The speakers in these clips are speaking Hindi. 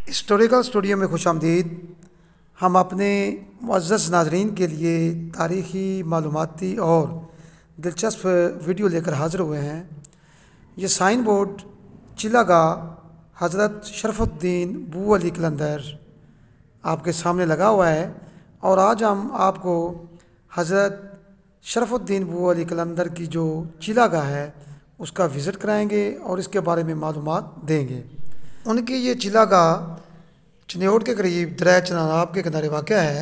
हिस्टोरिकल स्टूडियो में खुशामदीद। हम अपने मुअज़्ज़ज़ नाज़रीन के लिए तारीख़ी मालूमाती और दिलचस्प वीडियो लेकर हाज़िर हुए हैं। ये साइन बोर्ड चिलागाह हज़रत शरफ़ुद्दीन बू अली कलंदर आपके सामने लगा हुआ है और आज हम आपको हज़रत शरफ़ुद्दीन बू अली कलंदर की जो चिलागाह है उसका विज़िट कराएंगे और इसके बारे में मालूमात देंगे। उनकी ये चिलागाह चिन्योट के करीब दरिया चनाब के किनारे वाक़या है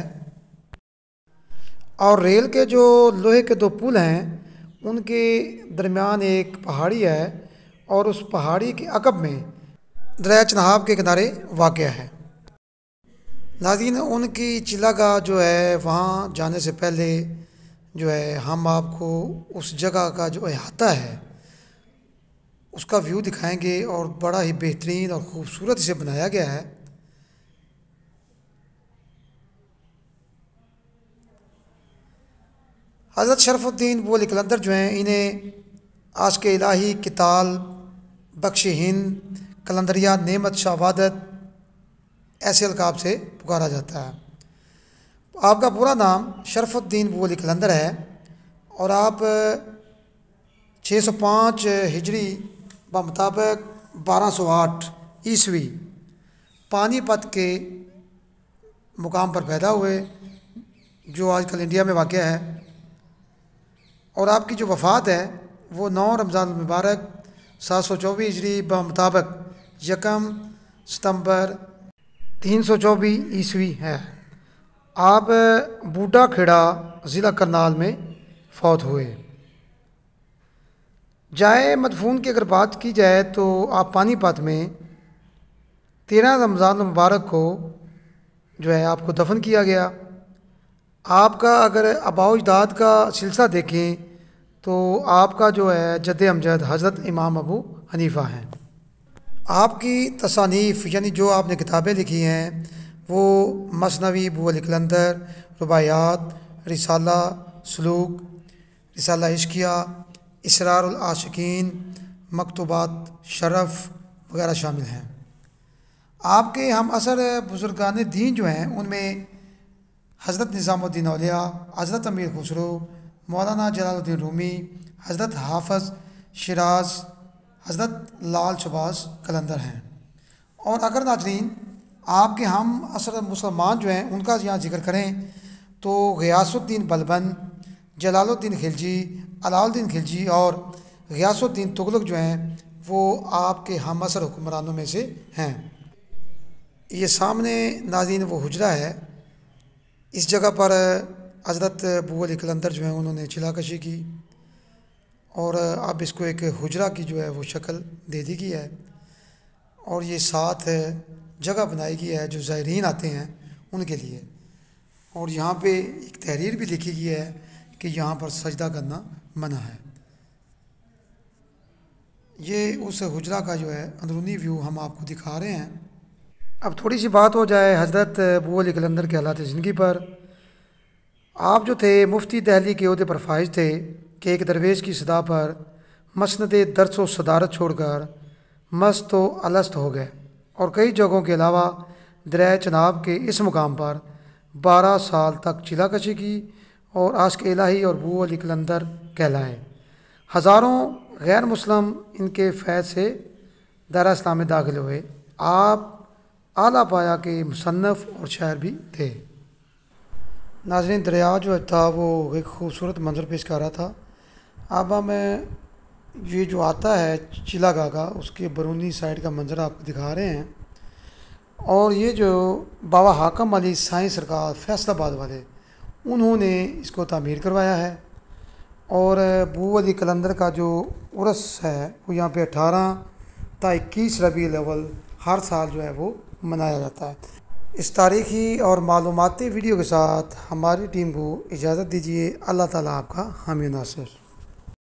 और रेल के जो लोहे के दो पुल हैं उनके दरमियान एक पहाड़ी है और उस पहाड़ी के अकब में दरिया चनाब के किनारे वाक़या है। नाज़रीन, उनकी चिलागाह जो है वहाँ जाने से पहले जो है हम आपको उस जगह का जो अहाता है उसका व्यू दिखाएंगे और बड़ा ही बेहतरीन और ख़ूबसूरत इसे बनाया गया है। हज़रत शरफ़ुद्दीन बू अली कलंदर जो हैं इन्हें आशिक़ इलाही किताल बख्श हिंद कलंदरिया नेमत शाह वादत ऐसे अलकाब से पुकारा जाता है। आपका पूरा नाम शरफ़ुद्दीन बू अली कलंदर है और आप 605 हिजरी मुताबिक 1208 ईस्वी पानीपत के मुकाम पर पैदा हुए जो आजकल इंडिया में वाक़या है और आपकी जो वफ़ात है वो 9 रमज़ान मुबारक 724 हिजरी मुताबिक 1 सितंबर 324 ईस्वी है। आप बूढ़ा खेड़ा ज़िला करनाल में फ़ौत हुए। जाए मदफून की अगर बात की जाए तो आप पानीपत में 13 रमज़ान मुबारक को जो है आपको दफन किया गया। आपका अगर आबाओ अजदाद का सिलसिला देखें तो आपका जो है जद्द अमजद हज़रत इमाम अबू हनीफ़ा हैं। आपकी तसानीफ़ यानी जो आपने किताबें लिखी हैं वो मसनवी बू अली कलंदर, रुबायात, रिसाला सलूक, रिसाला इश्किया, इसरारुल आशिकीन, मकतूबात शरफ़ वगैरह शामिल हैं। आपके हम असर बुज़ुर्गान दीन जो हैं उनमें हज़रत निज़ामुद्दीन औलिया, हज़रत अमीर खुसरो, मौलाना जलालुद्दीन रूमी, हज़रत हाफ़िज़ शिराज़, हज़रत लाल शबाज़ कलंदर हैं। और अगर नाज़रीन आपके हम असर मुसलमान जो हैं उनका यहाँ जिक्र करें तो ग़ियासुद्दीन बलबन, जलालुद्दीन खिलजी, अलाउद्दीन खिलजी और ग़ियासुद्दीन तुगलक जो हैं वो आपके हम असर हुक्मरानों में से हैं। ये सामने नाज़रीन वो हुजरा है। इस जगह पर हज़रत बू अली कलंदर जो हैं उन्होंने चिलाकशी की और अब इसको एक हुजरा की जो है वो शक्ल दे दी गई है और ये साथ जगह बनाई गई है जो ज़ायरीन आते हैं उनके लिए। और यहाँ पे एक तहरीर भी लिखी गई है कि यहाँ पर सजदा करना मना है। ये उस हुजरा का जो है अंदरूनी व्यू हम आपको दिखा रहे हैं। अब थोड़ी सी बात हो जाए हज़रत बू अली कलंदर के हालात ज़िंदगी पर। आप जो थे मुफ्ती दहली के ओहदे पर फाइज थे कि एक दरवेश की सदा पर मसनद दर्स व सदारत छोड़कर मस्त व अलस्त हो गए और कई जगहों के अलावा दरिया चनाब के इस मुकाम पर 12 साल तक चिलाकशी की और आशिक़ इलाही और बू अली कलंदर कहलाए। हज़ारों गैर मुस्लिम इनके फैज़ से दायरा इस्लाम में दाखिल हुए। आप आला पाया के मुसन्नफ़ और शायर भी थे। नाज़रीन, दरिया जो था वो एक ख़ूबसूरत मंज़र पेश कर रहा था। अब हमें ये जो आता है चिलागाह का उसके बरूनी साइड का मंज़र आपको दिखा रहे हैं और ये जो बाबा हाकम अली साईं सरकार फैसलाबाद वाले उन्होंने इसको तामीर करवाया है। और बू अली कलंदर का जो उर्स है वो यहाँ पे 18 ता 21 रबीउल अव्वल हर साल जो है वो मनाया जाता है। इस तारीख़ी और मालूमाती वीडियो के साथ हमारी टीम को इजाज़त दीजिए। अल्लाह ताला आपका हामी नासिर।